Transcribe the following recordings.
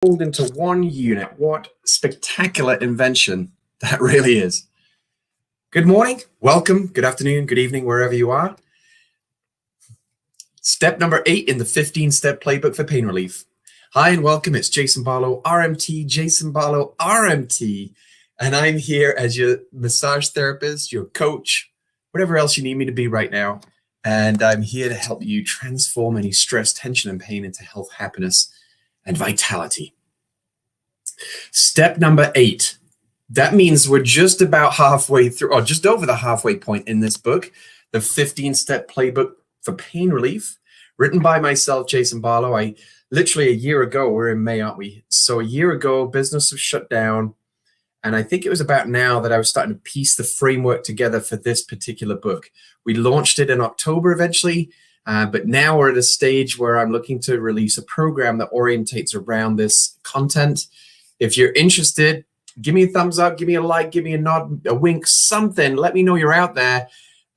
Pulled into one unit. What spectacular invention that really is. Good morning, welcome, good afternoon, good evening, wherever you are. Step number 8 in the 15-step playbook for pain relief. Hi and welcome, it's Jason Barlow, RMT, Jason Barlow, RMT, and I'm here as your massage therapist, your coach, whatever else you need me to be right now. And I'm here to help you transform any stress, tension, and pain into health, happiness, and vitality. Step number 8. That means we're just about halfway through, or just over the halfway point in this book, the 15-step playbook for pain relief, written by myself, Jason Barlow. I literally a year ago, we're in May, aren't we? So a year ago, business was shut down. And I think it was about now that I was starting to piece the framework together for this particular book. We launched it in October eventually. But now we're at a stage where I'm looking to release a program that orientates around this content. If you're interested, give me a thumbs up, give me a like, give me a nod, a wink, something. Let me know you're out there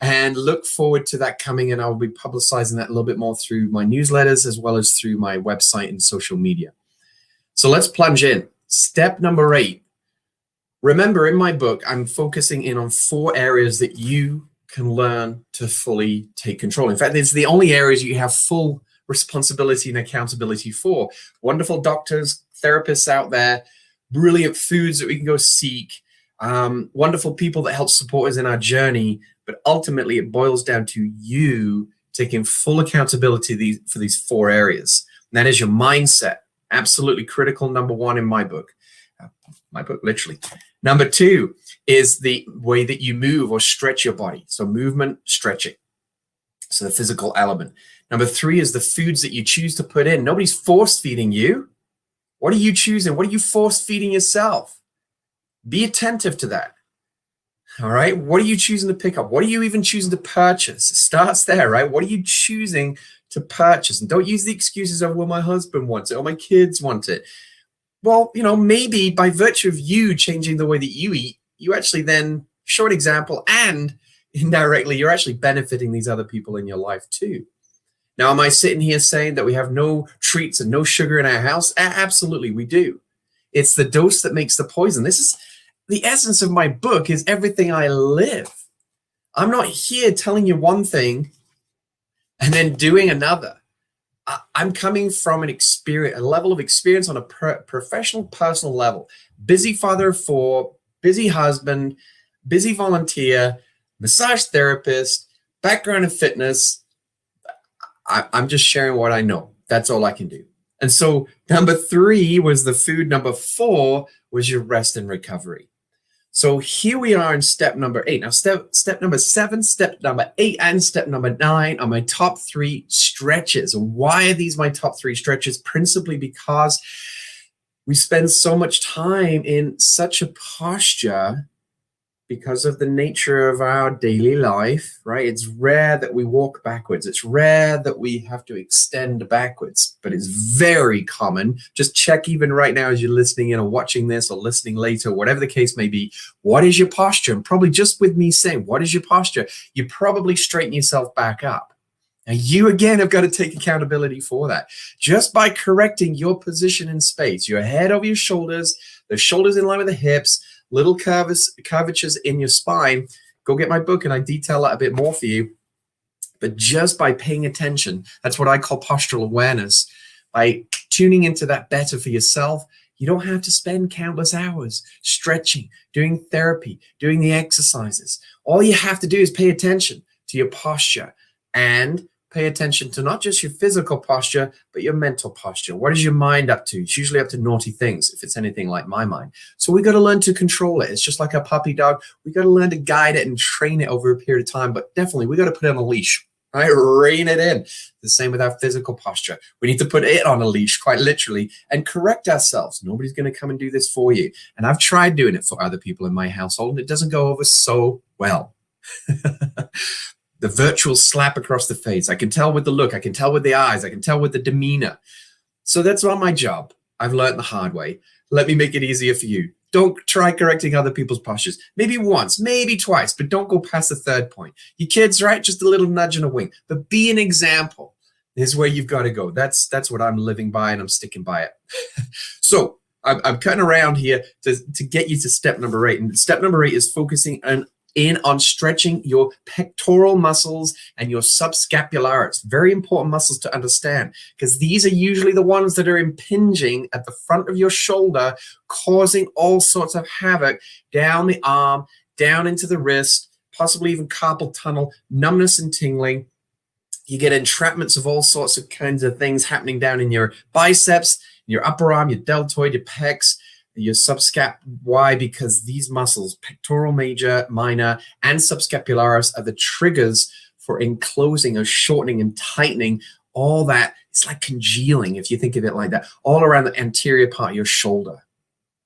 and look forward to that coming. And I'll be publicizing that a little bit more through my newsletters as well as through my website and social media. So let's plunge in. Step number 8. Remember, in my book, I'm focusing in on 4 areas that you can learn to fully take control. In fact, it's the only areas you have full responsibility and accountability for. Wonderful doctors, therapists out there, brilliant foods that we can go seek, wonderful people that help support us in our journey. But ultimately, it boils down to you taking full accountability for these 4 areas. And that is your mindset. Absolutely critical, number 1 in my book. Literally. Number 2 is the way that you move or stretch your body. So movement, stretching. So the physical element. Number 3 is the foods that you choose to put in. Nobody's force feeding you. What are you choosing? What are you force feeding yourself? Be attentive to that. All right. What are you choosing to pick up? What are you even choosing to purchase? It starts there, right? What are you choosing to purchase? And don't use the excuses of, well, my husband wants it or my kids want it. Well, maybe by virtue of you changing the way that you eat, you actually then show an example, and indirectly, you're actually benefiting these other people in your life too. Now, am I sitting here saying that we have no treats and no sugar in our house? Absolutely, we do. It's the dose that makes the poison. This is the essence of my book, is everything I live. I'm not here telling you one thing and then doing another. I'm coming from a level of experience on a professional, personal level. Busy father of 4, busy husband, busy volunteer, massage therapist, background in fitness. I'm just sharing what I know. That's all I can do. And so number 3 was the food. Number 4 was your rest and recovery. So here we are in step number 8. Now, step number 7, step number 8, and step number 9 are my top 3 stretches. And why are these my top 3 stretches? Principally because we spend so much time in such a posture because of the nature of our daily life, right? It's rare that we walk backwards. It's rare that we have to extend backwards, but it's very common. Just check even right now as you're listening in or watching this or listening later, whatever the case may be. What is your posture? And probably just with me saying, what is your posture? You probably straighten yourself back up. Now, you again have got to take accountability for that. Just by correcting your position in space, your head over your shoulders, the shoulders in line with the hips, little curvatures in your spine. Go get my book and I detail that a bit more for you. But just by paying attention, that's what I call postural awareness. By tuning into that better for yourself, you don't have to spend countless hours stretching, doing therapy, doing the exercises. All you have to do is pay attention to your posture and pay attention to not just your physical posture, but your mental posture. What is your mind up to? It's usually up to naughty things, if it's anything like my mind. So we got to learn to control it. It's just like a puppy dog. We got to learn to guide it and train it over a period of time. But definitely, we got to put it on a leash, right? Rein it in. The same with our physical posture. We need to put it on a leash, quite literally, and correct ourselves. Nobody's going to come and do this for you. And I've tried doing it for other people in my household, and it doesn't go over so well. The virtual slap across the face. I can tell with the look. I can tell with the eyes. I can tell with the demeanor. So that's not my job. I've learned the hard way. Let me make it easier for you. Don't try correcting other people's postures. Maybe once, maybe twice, but don't go past the 3rd point. Your kids, right? Just a little nudge and a wink. But be an example. is where you've got to go. That's what I'm living by, and I'm sticking by it. So I'm cutting around here to get you to step number 8. And step number 8 is focusing on stretching your pectoral muscles and your subscapularis. Very important muscles to understand, because these are usually the ones that are impinging at the front of your shoulder, causing all sorts of havoc down the arm, down into the wrist, possibly even carpal tunnel, numbness and tingling. You get entrapments of all sorts of kinds of things happening down in your biceps, your upper arm, your deltoid, your pecs, your subscap. Why? Because these muscles, pectoral major, minor, and subscapularis, are the triggers for enclosing or shortening and tightening all that. It's like congealing, if you think of it like that, all around the anterior part of your shoulder.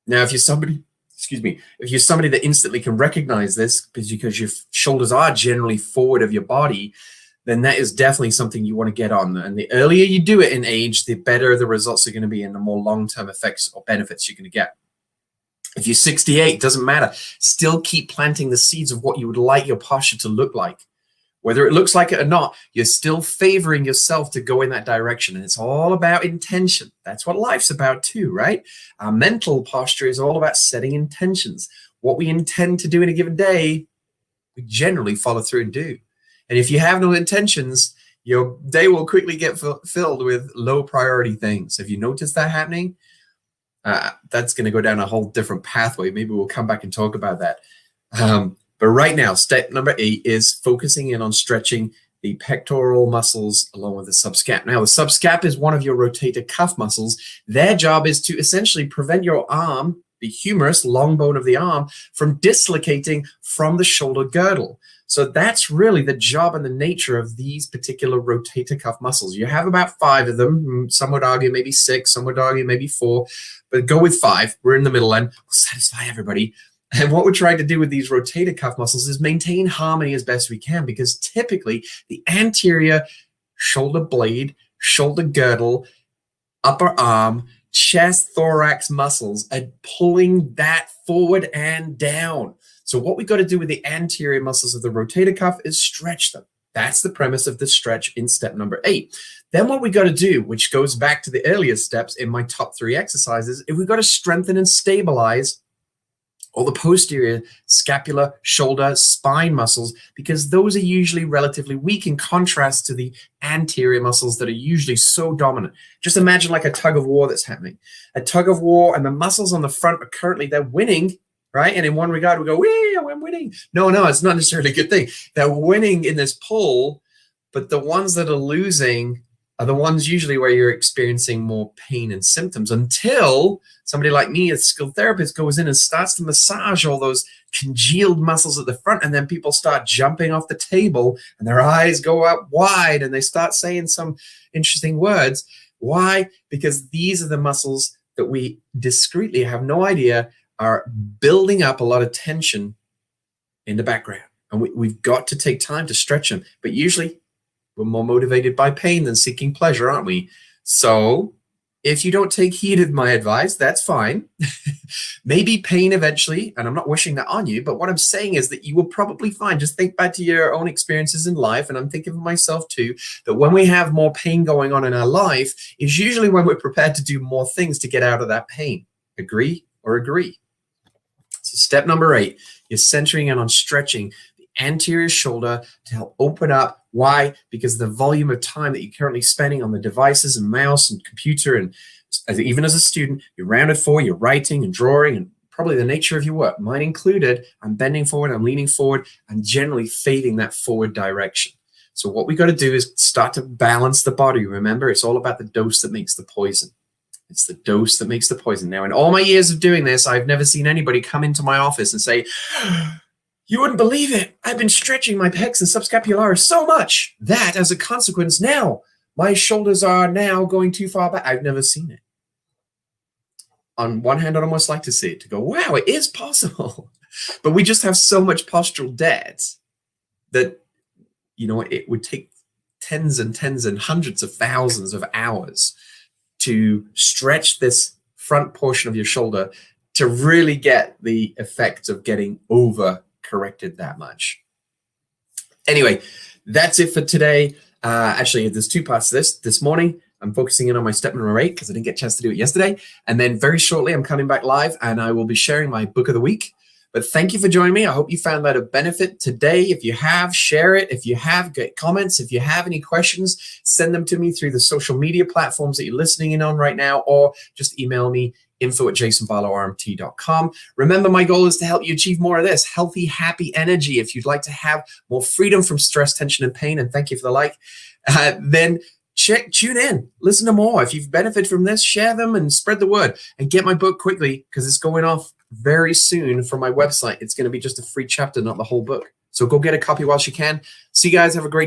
Now, if you're somebody, if you're somebody that instantly can recognize this because your shoulders are generally forward of your body, then that is definitely something you want to get on. And the earlier you do it in age, the better the results are going to be and the more long-term effects or benefits you're going to get. If you're 68, doesn't matter. Still keep planting the seeds of what you would like your posture to look like. Whether it looks like it or not, you're still favoring yourself to go in that direction. And it's all about intention. That's what life's about too, right? Our mental posture is all about setting intentions. What we intend to do in a given day, we generally follow through and do. And if you have no intentions, your day will quickly get filled with low priority things. Have you noticed that happening? That's going to go down a whole different pathway. Maybe we'll come back and talk about that. But right now, step number 8 is focusing in on stretching the pectoral muscles along with the subscap. Now, the subscap is one of your rotator cuff muscles. Their job is to essentially prevent your arm, the humerus, long bone of the arm, from dislocating from the shoulder girdle. So that's really the job and the nature of these particular rotator cuff muscles. You have about 5 of them. Some would argue maybe 6, some would argue maybe 4, but go with 5. We're in the middle end. We'll satisfy everybody. And what we're trying to do with these rotator cuff muscles is maintain harmony as best we can, because typically the anterior shoulder blade, shoulder girdle, upper arm, chest, thorax muscles are pulling that forward and down. So what we got to do with the anterior muscles of the rotator cuff is stretch them. That's the premise of the stretch in step number 8. Then what we got to do, which goes back to the earlier steps in my top 3 exercises, is we got to strengthen and stabilize all the posterior scapular, shoulder, spine muscles, because those are usually relatively weak in contrast to the anterior muscles that are usually so dominant. Just imagine like a tug of war that's happening. A tug of war, and the muscles on the front are currently, they're winning, right? And in one regard, we go, wee, I'm winning. No, it's not necessarily a good thing. They're winning in this pull, but the ones that are losing are the ones usually where you're experiencing more pain and symptoms, until somebody like me, a skilled therapist, goes in and starts to massage all those congealed muscles at the front, and then people start jumping off the table and their eyes go up wide and they start saying some interesting words. Why? Because these are the muscles that we discreetly have no idea are building up a lot of tension in the background. And we've got to take time to stretch them. But usually we're more motivated by pain than seeking pleasure, aren't we? So if you don't take heed of my advice, that's fine. Maybe pain eventually, and I'm not wishing that on you, but what I'm saying is that you will probably find, just think back to your own experiences in life, and I'm thinking of myself too, that when we have more pain going on in our life is usually when we're prepared to do more things to get out of that pain. Agree or agree? So step number 8, you're centering in on stretching the anterior shoulder to help open up. Why? Because the volume of time that you're currently spending on the devices and mouse and computer, and even as a student, you're rounded forward, you're writing and drawing, and probably the nature of your work, mine included, I'm bending forward, I'm leaning forward, I'm generally fading that forward direction. So what we got to do is start to balance the body. Remember, it's all about the dose that makes the poison. It's the dose that makes the poison. Now, in all my years of doing this, I've never seen anybody come into my office and say, you wouldn't believe it, I've been stretching my pecs and subscapularis so much that as a consequence now, my shoulders are now going too far back. I've never seen it. On one hand, I'd almost like to see it, to go, wow, it is possible. But we just have so much postural debt that, it would take tens and hundreds of thousands of hours to stretch this front portion of your shoulder to really get the effect of getting over corrected that much. Anyway, that's it for today. Actually, there's two parts to this. This morning, I'm focusing in on my step number 8 because I didn't get a chance to do it yesterday. And then very shortly, I'm coming back live and I will be sharing my book of the week. But thank you for joining me. I hope you found that of benefit today. If you have, share it. If you have, get comments. If you have any questions, send them to me through the social media platforms that you're listening in on right now, or just email me, info@jasonbarlowrmt.com. Remember, my goal is to help you achieve more of this healthy, happy energy. If you'd like to have more freedom from stress, tension, and pain, and thank you for the like, then tune in, listen to more. If you've benefited from this, share them and spread the word, and get my book quickly because it's going off very soon from my website. It's going to be just a free chapter, not the whole book. So go get a copy whilst you can. See you guys. Have a great day.